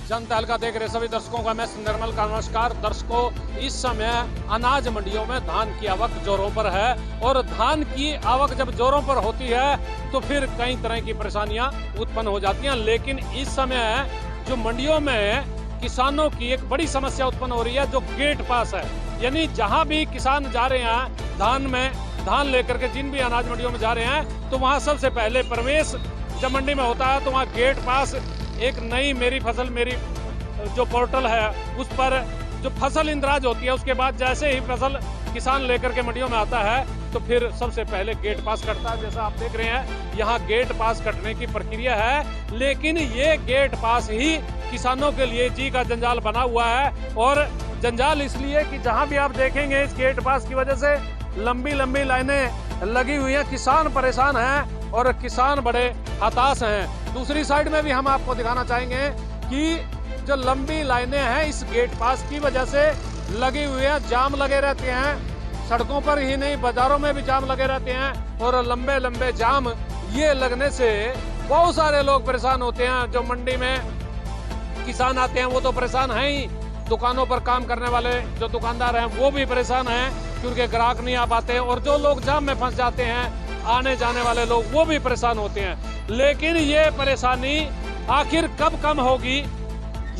जनता हल्का देख रहे सभी दर्शकों का मैं निर्मल का नमस्कार। दर्शकों, इस समय अनाज मंडियों में धान की आवक जोरों पर है और धान की आवक जब जोरों पर होती है तो फिर कई तरह की परेशानियां उत्पन्न हो जाती हैं। लेकिन इस समय जो मंडियों में किसानों की एक बड़ी समस्या उत्पन्न हो रही है जो गेट पास है, यानी जहां भी किसान जा रहे हैं धान लेकर के जिन भी अनाज मंडियों में जा रहे हैं तो वहां सबसे पहले प्रवेश जब मंडी में होता है तो वहां गेट पास एक नई मेरी फसल मेरी जो पोर्टल है उस पर जो फसल इंदराज होती है, उसके बाद जैसे ही फसल किसान लेकर के मंडियों में आता है तो फिर सबसे पहले गेट पास कटता है। जैसा आप देख रहे हैं यहाँ गेट पास कटने की प्रक्रिया है, लेकिन ये गेट पास ही किसानों के लिए जी का जंजाल बना हुआ है। और जंजाल इसलिए कि जहाँ भी आप देखेंगे इस गेट पास की वजह से लंबी लंबी लाइनें लगी हुई हैं, किसान परेशान हैं और किसान बड़े हताश हैं। दूसरी साइड में भी हम आपको दिखाना चाहेंगे कि जो लंबी लाइनें हैं इस गेट पास की वजह से लगी हुई है, जाम लगे रहते हैं, सड़कों पर ही नहीं बाजारों में भी जाम लगे रहते हैं। और लंबे लंबे जाम ये लगने से बहुत सारे लोग परेशान होते हैं। जो मंडी में किसान आते हैं वो तो परेशान हैं ही, दुकानों पर काम करने वाले जो दुकानदार हैं वो भी परेशान हैं क्योंकि ग्राहक नहीं आ पाते, और जो लोग जाम में फंस जाते हैं आने जाने वाले लोग वो भी परेशान होते हैं। लेकिन ये परेशानी आखिर कब कम होगी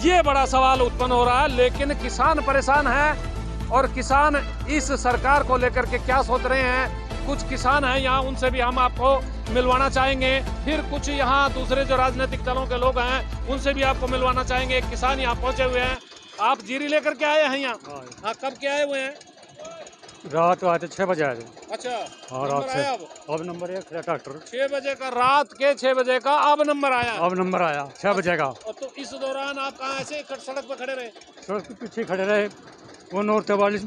ये बड़ा सवाल उत्पन्न हो रहा है। लेकिन किसान परेशान है और किसान इस सरकार को लेकर के क्या सोच रहे हैं, कुछ किसान हैं यहाँ उनसे भी हम आपको मिलवाना चाहेंगे। फिर कुछ यहाँ दूसरे जो राजनीतिक दलों के लोग हैं उनसे भी आपको मिलवाना चाहेंगे। किसान यहाँ पहुंचे हुए हैं, आप जीरी लेकर के आए हैं यहाँ? हाँ, कब के आए हुए हैं? रात को आए थे 6 बजे आए थे। अच्छा, हाँ, रात से अब नंबर 1 ट्रैक्टर 6 बजे का, रात के 6 बजे का अब नंबर आया? अब नंबर आया 6 बजे का। तो इस दौरान आप कहाँ ऐसे सड़क पर खड़े रहे? सड़क के पीछे खड़े रहे, वो नूर 44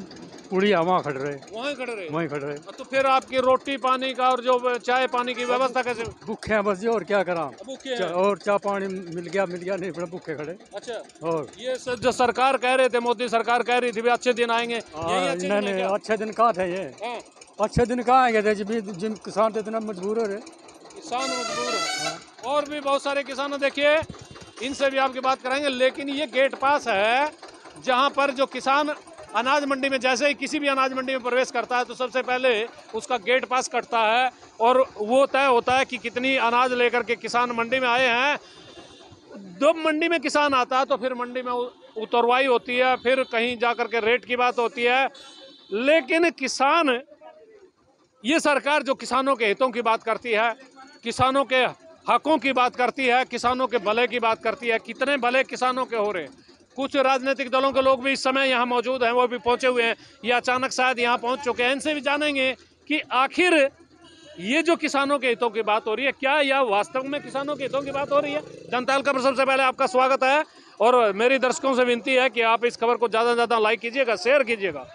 पुड़ी वहाँ खड़े रहे, वहीं खड़े रहे। तो फिर आपकी रोटी पानी का और जो चाय पानी की व्यवस्था कैसे? भूखे हैं बस जी, और क्या करा। और चाय पानी मिल गया नहीं, फिर भूखे खड़े। अच्छा, और ये जो सरकार कह रहे थे, मोदी सरकार कह रही थी भी अच्छे दिन आएंगे, नहीं अच्छे दिन कहाँ थे ये? अच्छे दिन कहाँ आएंगे थे जिन किसान तो इतना मजबूर हो रहे, किसान मजबूर है। और भी बहुत सारे किसान देखिए, इनसे भी आपकी बात कराएंगे। लेकिन ये गेट पास है जहाँ पर जो किसान अनाज मंडी में जैसे ही किसी भी अनाज मंडी में प्रवेश करता है तो सबसे पहले उसका गेट पास कटता है और वो तय होता है कि कितनी अनाज लेकर के किसान मंडी में आए हैं। जब मंडी में किसान आता है तो फिर मंडी में उतरवाई होती है, फिर कहीं जाकर के रेट की बात होती है। लेकिन किसान, ये सरकार जो किसानों के हितों की बात करती है, किसानों के हकों की बात करती है, किसानों के भले की बात करती है, कितने भले किसानों के हो रहे हैं। कुछ राजनीतिक दलों के लोग भी इस समय यहाँ मौजूद हैं, वो भी पहुंचे हुए हैं या अचानक शायद यहाँ पहुंच चुके हैं। इनसे भी जानेंगे कि आखिर ये जो किसानों के हितों की बात हो रही है, क्या यह वास्तव में किसानों के हितों की बात हो रही है? जनता हल्का पर सबसे पहले आपका स्वागत है और मेरी दर्शकों से विनती है कि आप इस खबर को ज़्यादा से ज़्यादा लाइक कीजिएगा, शेयर कीजिएगा।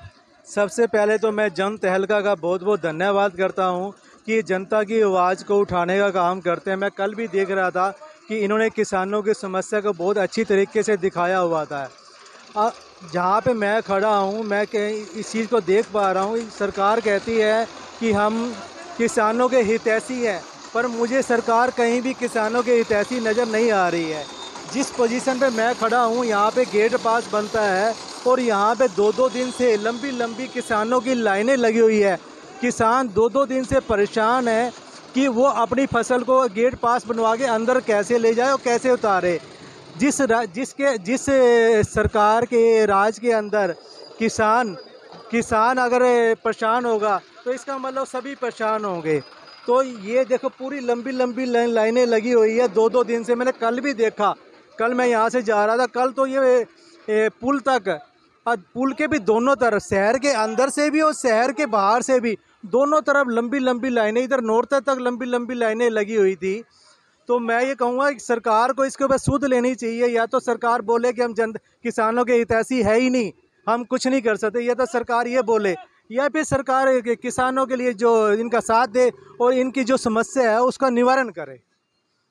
सबसे पहले तो मैं जनता हल्का का बहुत बहुत धन्यवाद करता हूँ कि जनता की आवाज़ को उठाने का काम करते हैं। मैं कल भी देख रहा था कि इन्होंने किसानों की समस्या को बहुत अच्छी तरीके से दिखाया हुआ था। जहाँ पे मैं खड़ा हूँ मैं इस चीज़ को देख पा रहा हूँ। सरकार कहती है कि हम किसानों के हितैषी हैं, पर मुझे सरकार कहीं भी किसानों के हितैषी नज़र नहीं आ रही है। जिस पोजीशन पे मैं खड़ा हूँ यहाँ पे गेट पास बनता है और यहाँ पे 2-2 दिन से लंबी लंबी किसानों की लाइनें लगी हुई है। किसान 2-2 दिन से परेशान है कि वो अपनी फसल को गेट पास बनवा के अंदर कैसे ले जाए और कैसे उतारे। जिस सरकार के राज के अंदर किसान अगर परेशान होगा तो इसका मतलब सभी परेशान होंगे। तो ये देखो पूरी लंबी लंबी लाइनें लगी हुई है 2-2 दिन से। मैंने कल भी देखा, कल मैं यहाँ से जा रहा था, कल तो ये पुल तक, पुल के भी दोनों तरफ, शहर के अंदर से भी और शहर के बाहर से भी, दोनों तरफ लंबी लंबी लाइनें, इधर नॉर्थ तक लंबी लंबी लाइनें लगी हुई थी। तो मैं ये कहूँगा कि सरकार को इसके ऊपर सूद लेनी चाहिए। या तो सरकार बोले कि हम किसानों के हितैषी है ही नहीं, हम कुछ नहीं कर सकते, या तो सरकार ये बोले, या फिर सरकार किसानों के लिए जो इनका साथ दे और इनकी जो समस्या है उसका निवारण करे,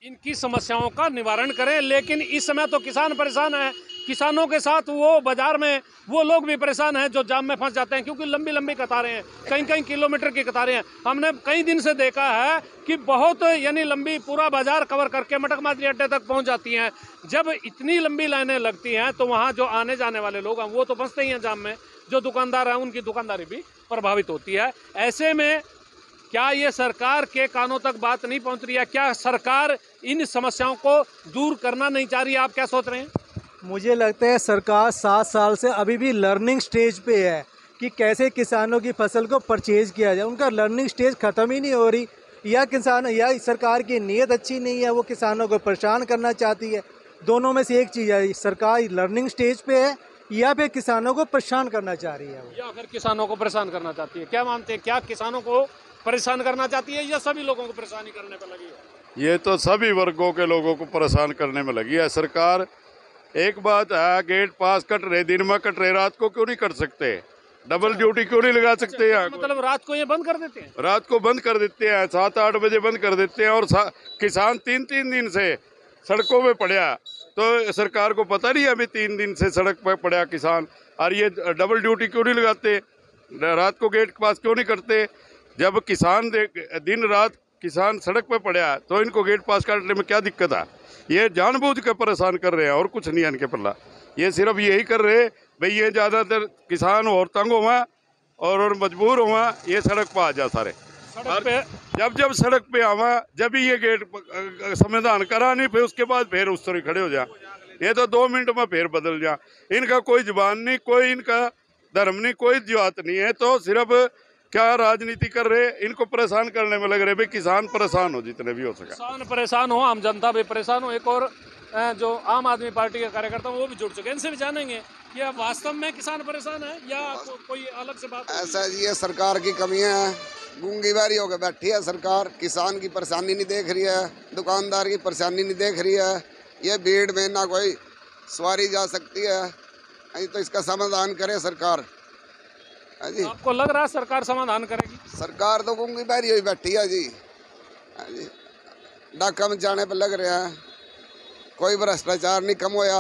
इनकी समस्याओं का निवारण करें। लेकिन इस समय तो किसान परेशान है, किसानों के साथ वो बाजार में वो लोग भी परेशान हैं जो जाम में फंस जाते हैं, क्योंकि लंबी लंबी कतारें हैं, कई कई किलोमीटर की कतारें हैं। हमने कई दिन से देखा है कि बहुत यानी लंबी पूरा बाजार कवर करके मटक माजरी अड्डे तक पहुंच जाती हैं। जब इतनी लंबी लाइनें लगती हैं तो वहाँ जो आने जाने वाले लोग हैं वो तो फंसते ही हैं जाम में, जो दुकानदार हैं उनकी दुकानदारी भी प्रभावित होती है। ऐसे में क्या ये सरकार के कानों तक बात नहीं पहुंच रही है? क्या सरकार इन समस्याओं को दूर करना नहीं चाह रही है? आप क्या सोच रहे हैं? मुझे लगता है सरकार 7 साल से अभी भी लर्निंग स्टेज पे है कि कैसे किसानों की फसल को परचेज किया जाए। उनका लर्निंग स्टेज ख़त्म ही नहीं हो रही, या सरकार की नीयत अच्छी नहीं है, वो किसानों को परेशान करना चाहती है। दोनों में से एक चीज़ है, सरकार लर्निंग स्टेज पे है या फिर किसानों को परेशान करना चाह रही है, या फिर किसानों को परेशान करना चाहती है। क्या मानते हैं, क्या किसानों को परेशान करना चाहती है या सभी लोगों को परेशानी करने पर लगी है? ये तो सभी वर्गों के लोगों को परेशान करने में लगी है सरकार। एक बात है, गेट पास कट रहे, दिन में कट रहे, रात को क्यों नहीं कट सकते? डबल ड्यूटी क्यों नहीं लगा सकते? यहाँ मतलब रात को ये बंद कर देते हैं? रात को बंद कर देते हैं, 7-8 बजे बंद कर देते हैं। और किसान 3-3 दिन से सड़कों पे पड़ा, तो सरकार को पता नहीं अभी 3 दिन से सड़क पे पड़ा किसान। और ये डबल ड्यूटी क्यों नहीं लगाते? रात को गेट पास क्यों नहीं करते? जब किसान दिन रात किसान सड़क पे पड़ा तो इनको गेट पास काटने में क्या दिक्कत है? ये जानबूझ के परेशान कर रहे हैं और कुछ नहीं है इनके पल्ला। ये सिर्फ यही कर रहे भाई, ये ज़्यादातर किसान और तंग हुआ और मजबूर हुआ, ये सड़क पर आ जा सारे। सड़क पे जब सड़क पे आवा, जब ही ये गेट समाधान करा नहीं, फिर उसके बाद फिर उस तरह खड़े हो जा। ये तो 2 मिनट में फिर बदल जा। इनका कोई जुबान नहीं, कोई इनका धर्म नहीं, कोई जात नहीं है, तो सिर्फ क्या राजनीति कर रहे, इनको परेशान करने में लग रहे। भाई किसान परेशान हो जितने भी हो सके, किसान परेशान हो, आम जनता भी परेशान हो। एक और जो आम आदमी पार्टी के कार्यकर्ता वो भी जुड़ चुके हैं, इनसे भी जानेंगे कि अब वास्तव में किसान परेशान है या कोई अलग से बात? ऐसा ये सरकार की कमियां हैं, गूंगी बारी होकर बैठी है सरकार। किसान की परेशानी नहीं देख रही है, दुकानदार की परेशानी नहीं देख रही है। ये भीड़ में ना कोई सवारी जा सकती है, तो इसका समाधान करे सरकार। जी, आपको लग रहा है सरकार समाधान करेगी? सरकार तो गूंगी बारी हुई बैठी है जी। जी, डाका में जाने पर लग रहा है, कोई भ्रष्टाचार नहीं कम होया,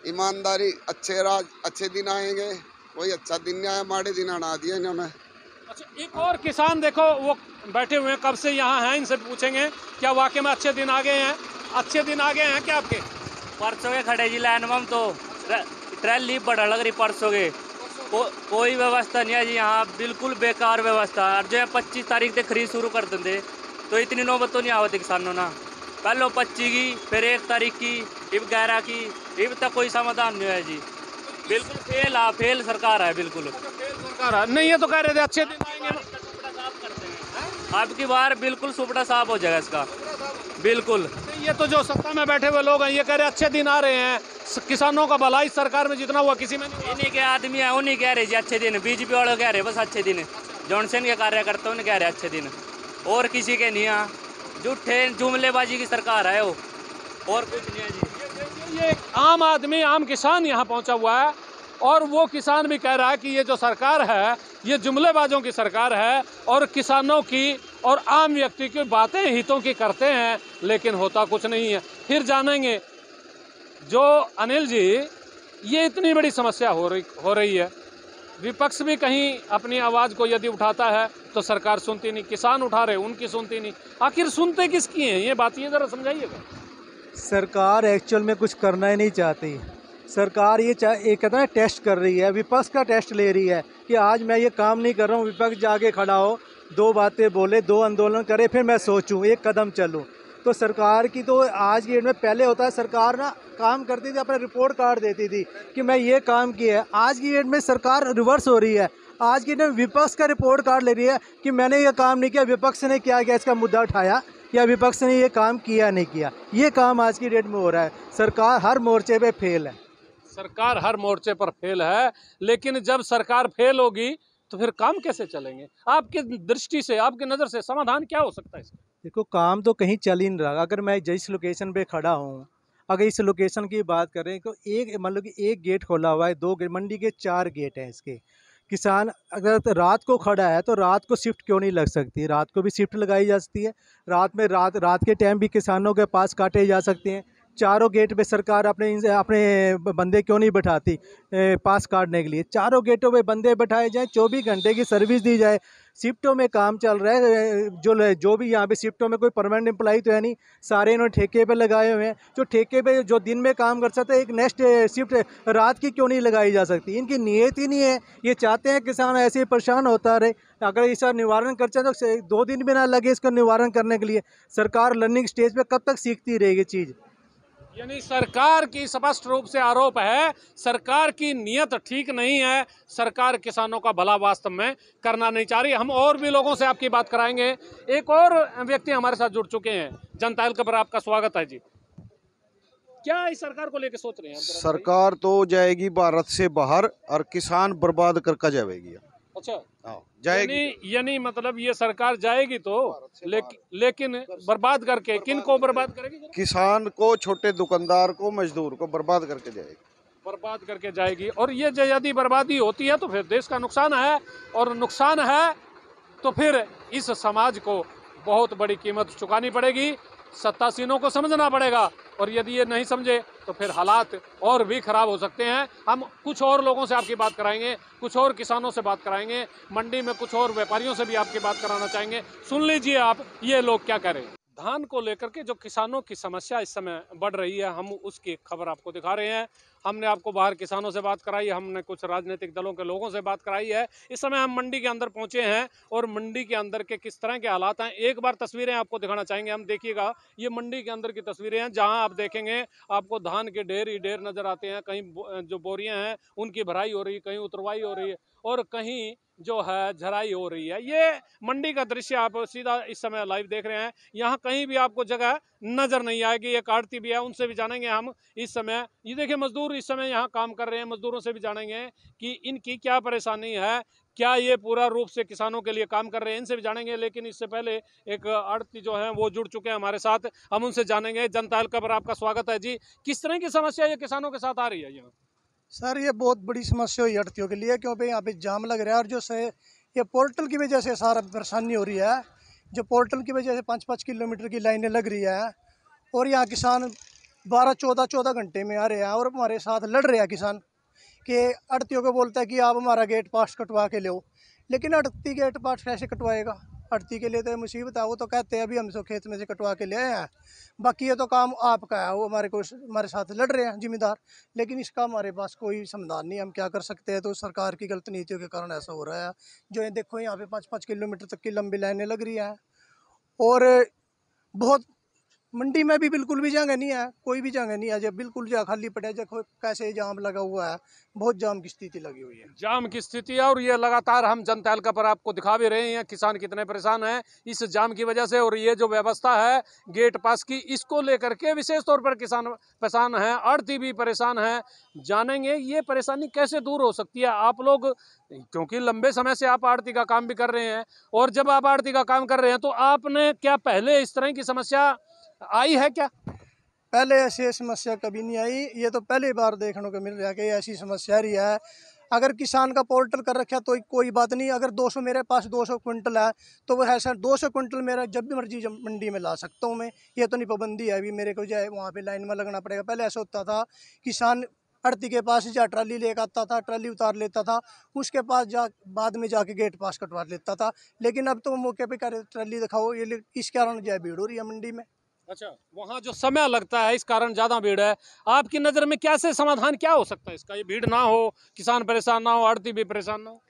ईमानदारी, अच्छे दिन आएंगे। कोई अच्छा दिन नहीं आया, माड़े दिन आना दिया इन्होंने। अच्छा, एक और किसान देखो वो बैठे हुए हैं, कब से यहाँ हैं, इनसे पूछेंगे क्या वाकई में अच्छे दिन आ गए हैं? अच्छे दिन आ गए हैं क्या आपके? परसों के खड़े जी लाइन में, हम तो ट्रैली बड़ा लग रही परसों के। कोई व्यवस्था नहीं है जी यहाँ, बिल्कुल बेकार व्यवस्था। और जो है 25 तारीख से खरीद शुरू कर देंगे तो इतनी नौबत तो नहीं आवती किसानों ना। पहले 25 की, फिर 1 तारीख की, फिर 11 की, अब तक कोई समाधान नहीं है जी। बिल्कुल फेल सरकार है, बिल्कुल फेल सरकार है। नहीं, ये तो कह रहे थे अच्छे दिन आएंगे, अब की बार बिल्कुल सुपड़ा साफ हो जाएगा इसका, बिल्कुल। ये तो जो सत्ता में बैठे हुए लोग हैं ये कह रहे अच्छे दिन आ रहे हैं, किसानों का भलाई सरकार में जितना हुआ किसी में नहीं हुआ। इन्हीं के आदमी है, उन्हीं कह रहे जी अच्छे दिन, बीजेपी वाले कह रहे बस अच्छे दिन, जॉनसन के कार्यकर्ता उन्हें कह रहे अच्छे दिन, और किसी के नहीं है। झूठे जुमलेबाजी की सरकार है वो, और कुछ नहीं है जी। ये आम आदमी, आम किसान यहाँ पहुँचा हुआ है और वो किसान भी कह रहा है कि ये जो सरकार है ये जुमलेबाजों की सरकार है और किसानों की और आम व्यक्ति की बातें हितों की करते हैं, लेकिन होता कुछ नहीं है। फिर जानेंगे जो अनिल जी, ये इतनी बड़ी समस्या हो रही है, विपक्ष भी कहीं अपनी आवाज़ को यदि उठाता है तो सरकार सुनती नहीं, किसान उठा रहे उनकी सुनती नहीं। आखिर सुनते किसकी हैं ये बात, ये ज़रा समझाइएगा। सरकार एक्चुअल में कुछ करना ही नहीं चाहती। सरकार ये कहता है टेस्ट कर रही है, विपक्ष का टेस्ट ले रही है कि आज मैं ये काम नहीं कर रहा हूँ, विपक्ष जाके खड़ा हो, 2 बातें बोले, 2 आंदोलन करे, फिर मैं सोचूं, 1 कदम चलूं। तो सरकार की तो आज की डेट में, पहले होता है सरकार ना काम करती थी, अपना रिपोर्ट कार्ड देती थी कि मैं ये काम किया है। आज की डेट में सरकार रिवर्स हो रही है। आज की डेट में विपक्ष का रिपोर्ट कार्ड ले रही है कि मैंने ये काम नहीं किया, विपक्ष ने क्या किया, इसका मुद्दा उठाया, या विपक्ष ने ये काम किया नहीं किया। ये काम आज की डेट में हो रहा है। सरकार हर मोर्चे पे फेल है। सरकार हर मोर्चे पर फेल है, लेकिन जब सरकार फेल होगी तो फिर काम कैसे चलेंगे? आपकी दृष्टि से, आपकी नज़र से समाधान क्या हो सकता है इसका? देखो, काम तो कहीं चल ही नहीं रहा। अगर मैं जिस लोकेशन पे खड़ा हूँ, अगर इस लोकेशन की बात करें तो मतलब कि 1 गेट खोला हुआ है, 2 गेट, मंडी के 4 गेट हैं इसके। किसान अगर तो रात को खड़ा है तो रात को शिफ्ट क्यों नहीं लग सकती? रात को भी शिफ्ट लगाई जा सकती है। रात के टाइम भी किसानों के पास काटे जा सकते हैं, चारों गेट पे सरकार अपने बंदे क्यों नहीं बैठाती पास काटने के लिए? चारों गेटों पे बंदे बैठाए जाएं, 24 घंटे की सर्विस दी जाए। शिफ्टों में काम चल रहा है, जो भी यहाँ पे शिफ्टों में कोई परमानेंट एम्प्लॉई तो है नहीं, सारे इन्होंने ठेके पे लगाए हुए हैं। जो ठेके पे जो दिन में काम कर सकते हैं, एक नेक्स्ट शिफ्ट रात की क्यों नहीं लगाई जा सकती? इनकी नीयत ही नहीं है। ये चाहते हैं किसान ऐसे ही परेशान होता रहे। अगर इसका निवारण करते हैं तो 2 दिन भी ना लगे इसका निवारण करने के लिए। सरकार लर्निंग स्टेज पे कब तक सीखती रहेगी चीज़? यानी सरकार की स्पष्ट रूप से आरोप है, सरकार की नीयत ठीक नहीं है, सरकार किसानों का भला वास्तव में करना नहीं चाह रही। हम और भी लोगों से आपकी बात कराएंगे। एक और व्यक्ति हमारे साथ जुड़ चुके हैं। जनता हल्का पर आपका स्वागत है जी। क्या इस सरकार को लेकर सोच रहे हैं? सरकार तो जाएगी भारत से बाहर और किसान बर्बाद करके जाएगी। अच्छा, जाएगी यानी मतलब ये सरकार जाएगी तो लेकिन बर्बाद करके किन को बर्बाद करेगी? किसान को, छोटे दुकानदार को, मजदूर को बर्बाद करके जाएगी। बर्बाद करके जाएगी। और ये यदि बर्बादी होती है तो फिर देश का नुकसान है, और नुकसान है तो फिर इस समाज को बहुत बड़ी कीमत चुकानी पड़ेगी। सत्तासीनों को समझना पड़ेगा, और यदि ये नहीं समझे तो फिर हालात और भी खराब हो सकते हैं। हम कुछ और लोगों से आपकी बात कराएंगे, कुछ और किसानों से बात कराएंगे, मंडी में कुछ और व्यापारियों से भी आपकी बात कराना चाहेंगे। सुन लीजिए आप ये लोग क्या कह रहे हैं। धान को लेकर के जो किसानों की समस्या इस समय बढ़ रही है, हम उसकी खबर आपको दिखा रहे हैं। हमने आपको बाहर किसानों से बात कराई, हमने कुछ राजनीतिक दलों के लोगों से बात कराई है। इस समय हम मंडी के अंदर पहुंचे हैं और मंडी के अंदर के किस तरह के हालात हैं एक बार तस्वीरें आपको दिखाना चाहेंगे हम। देखिएगा, ये मंडी के अंदर की तस्वीरें हैं, जहां आप देखेंगे आपको धान के ढेर ही ढेर नजर आते हैं। कहीं जो बोरियां हैं उनकी भराई हो रही है, कहीं उतरवाई हो रही है, और कहीं जो है झराई हो रही है। ये मंडी का दृश्य आप सीधा इस समय लाइव देख रहे हैं। यहाँ कहीं भी आपको जगह नजर नहीं आएगी। एक आड़ती भी है, उनसे भी जानेंगे हम इस समय। ये देखिए, मजदूर इस समय यहाँ काम कर रहे हैं, मजदूरों से भी जानेंगे कि इनकी क्या परेशानी है, क्या ये पूरा रूप से किसानों के लिए काम कर रहे हैं, इनसे भी जानेंगे। लेकिन इससे पहले एक आड़ती जो है वो जुड़ चुके हैं हमारे साथ, हम उनसे जानेंगे। जनता हल्का पर आपका स्वागत है जी। किस तरह की समस्या ये किसानों के साथ आ रही है यहाँ? सर, ये बहुत बड़ी समस्या हुई आड़तियों के लिए, क्योंकि यहाँ पे जाम लग रहा है, और जो से ये पोर्टल की वजह से सारा परेशानी हो रही है। जो पोर्टल की वजह से 5-5 किलोमीटर की लाइनें लग रही है, और यहाँ किसान 12-14 घंटे में आ रहे हैं, और हमारे साथ लड़ रहे हैं किसान कि आड़तियों को बोलता है कि आप हमारा गेट पास कटवा के लो, लेकिन आड़ती गेट पास कैसे कटवाएगा? आड़ती के लिए तो मुसीबत है। वो तो कहते हैं अभी हम तो खेत में से कटवा के ले आए हैं, बाकी ये तो काम आपका है। वो हमारे साथ लड़ रहे हैं जिम्मेदार, लेकिन इसका हमारे पास कोई समाधान नहीं। हम क्या कर सकते हैं? तो सरकार की गलत नीतियों के कारण ऐसा हो रहा है। जो ये देखो, यहाँ पे 5-5 किलोमीटर तक की लंबी लाइनें लग रही हैं, और बहुत मंडी में भी बिल्कुल भी जगह नहीं है, कोई भी जगह नहीं है। जब बिल्कुल जगह खाली पड़ा, देखो कैसे जाम लगा हुआ है, बहुत जाम की स्थिति लगी हुई है। जाम की स्थिति है, और ये लगातार हम जनता हल्का पर आपको दिखा भी रहे हैं किसान कितने परेशान हैं इस जाम की वजह से। और ये जो व्यवस्था है गेट पास की, इसको लेकर के विशेष तौर पर किसान परेशान हैं, आड़ती भी परेशान हैं। जानेंगे ये परेशानी कैसे दूर हो सकती है। आप लोग, क्योंकि लंबे समय से आप आड़ती का काम भी कर रहे हैं, और जब आप आड़ती का काम कर रहे हैं तो आपने क्या पहले इस तरह की समस्या आई है क्या? पहले ऐसी समस्या कभी नहीं आई, ये तो पहली बार देखने को मिल रहा है कि ऐसी समस्या रही है। अगर किसान का पोर्टल कर रखा तो कोई बात नहीं। अगर 200 मेरे पास 200 क्विंटल है तो वो ऐसा 200 क्विंटल मेरा जब भी मर्जी मंडी में ला सकता हूँ मैं। ये तो नहीं पाबंदी है अभी मेरे को जो है वहाँ पे लाइन में लगना पड़ेगा। पहले ऐसा होता था, किसान आड़ती के पास जा ट्राली लेकर आता था, ट्राली उतार लेता था, उसके पास बाद में जाके गेट पास कटवा लेता था। लेकिन अब तो मौके पे कर ट्राली दिखाओ, ये इस कारण जो है भीड़ हो रही है मंडी में। अच्छा, वहाँ जो समय लगता है इस कारण ज्यादा भीड़ है। आपकी नजर में कैसे समाधान क्या हो सकता है इसका? ये भीड़ ना हो, किसान परेशान ना हो, आड़ती भी परेशान ना हो।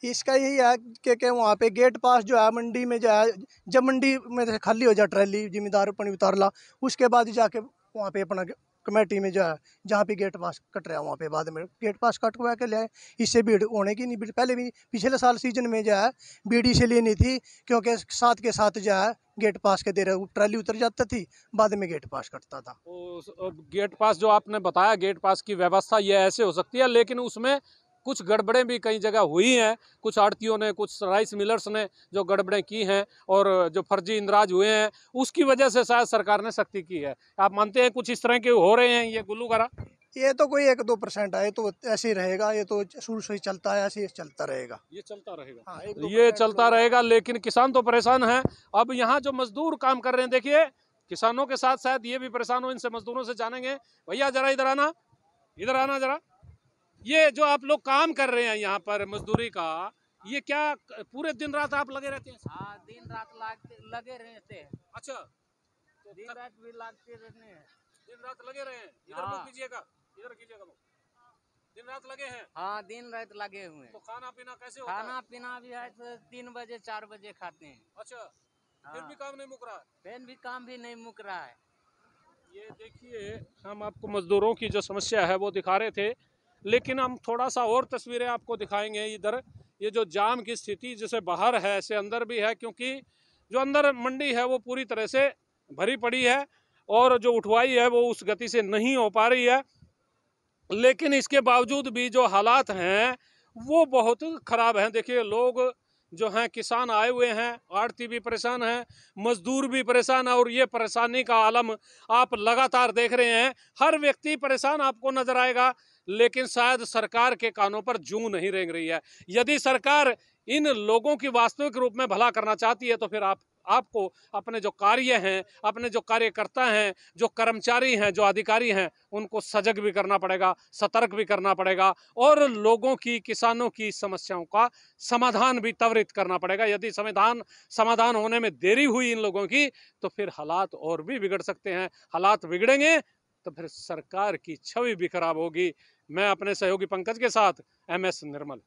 इसका यही है कि वहाँ पे गेट पास जो है मंडी में जो है, जब मंडी में खाली हो जाए ट्रैली, जिम्मेदार अपनी उतार ला, उसके बाद जाके वहाँ पे अपना कमेटी में जो है जहाँ पे गेट पास कट रहा है वहाँ पे बाद में गेट पास कटवा के ले आए। इससे भीड़ होने की नहीं। भीड़ पहले भी पिछले साल सीजन में जो है भीड़ इसलिए नहीं थी क्योंकि साथ के साथ जो है गेट पास के दे रहे, ट्राली उतर जाती थी, बाद में गेट पास कटता था। गेट पास जो आपने बताया, गेट पास की व्यवस्था ये ऐसे हो सकती है, लेकिन उसमें कुछ गड़बड़ें भी कई जगह हुई हैं। कुछ आड़तियों ने, कुछ राइस मिलर्स ने जो गड़बड़ें की हैं और जो फर्जी इंदराज हुए हैं, उसकी वजह से शायद सरकार ने सख्ती की है। आप मानते हैं कुछ इस तरह के हो रहे हैं ये गुल्लू करा? ये तो कोई 1-2% है, तो ऐसे ही रहेगा। ये तो शुरू से ही चलता है, ऐसे ही चलता रहेगा। ये चलता रहेगा। हाँ, ये चलता रहेगा, लेकिन किसान तो परेशान है। अब यहाँ जो मजदूर काम कर रहे हैं, देखिए किसानों के साथ शायद ये भी परेशान हो, इनसे मजदूरों से जानेंगे। भैया जरा इधर आना, इधर आना जरा। ये जो आप लोग काम कर रहे हैं यहाँ पर मजदूरी का, ये क्या पूरे दिन रात आप लगे रहते हैं? हाँ, दिन रात लगे रहते हैं। अच्छा, तो दिन रात भी लगते रहते हैं। दिन रात लगे रहे हैं। इधर मुंह कीजिएगा, इधर कीजिएगा मुंह। दिन रात लगे हैं। हाँ, दिन रात लगे हुए हैं। तो खाना पीना कैसे होता है? खाना पीना भी है तो 3 बजे 4 बजे खाते हैं। अच्छा, फिर भी काम नहीं मुक रहा है? फिर भी काम भी नहीं मुक रहा है। ये देखिए, हम आपको मजदूरों की जो समस्या है वो दिखा रहे थे, लेकिन हम थोड़ा सा और तस्वीरें आपको दिखाएंगे। इधर ये जो जाम की स्थिति जैसे बाहर है ऐसे अंदर भी है, क्योंकि जो अंदर मंडी है वो पूरी तरह से भरी पड़ी है और जो उठवाई है वो उस गति से नहीं हो पा रही है। लेकिन इसके बावजूद भी जो हालात हैं वो बहुत खराब हैं। देखिए, लोग जो हैं, किसान आए हुए हैं, आड़ती भी परेशान हैं, मजदूर भी परेशान है, और ये परेशानी का आलम आप लगातार देख रहे हैं। हर व्यक्ति परेशान आपको नजर आएगा, लेकिन शायद सरकार के कानों पर जूं नहीं रेंग रही है। यदि सरकार इन लोगों की वास्तविक रूप में भला करना चाहती है तो फिर आपको अपने जो कार्य हैं, अपने जो कार्यकर्ता हैं, जो कर्मचारी हैं, जो अधिकारी हैं, उनको सजग भी करना पड़ेगा, सतर्क भी करना पड़ेगा, और लोगों की, किसानों की समस्याओं का समाधान भी त्वरित करना पड़ेगा। यदि समाधान होने में देरी हुई इन लोगों की तो फिर हालात और भी बिगड़ सकते हैं। हालात बिगड़ेंगे तो फिर सरकार की छवि भी खराब होगी। मैं अपने सहयोगी पंकज के साथ MS निर्मल।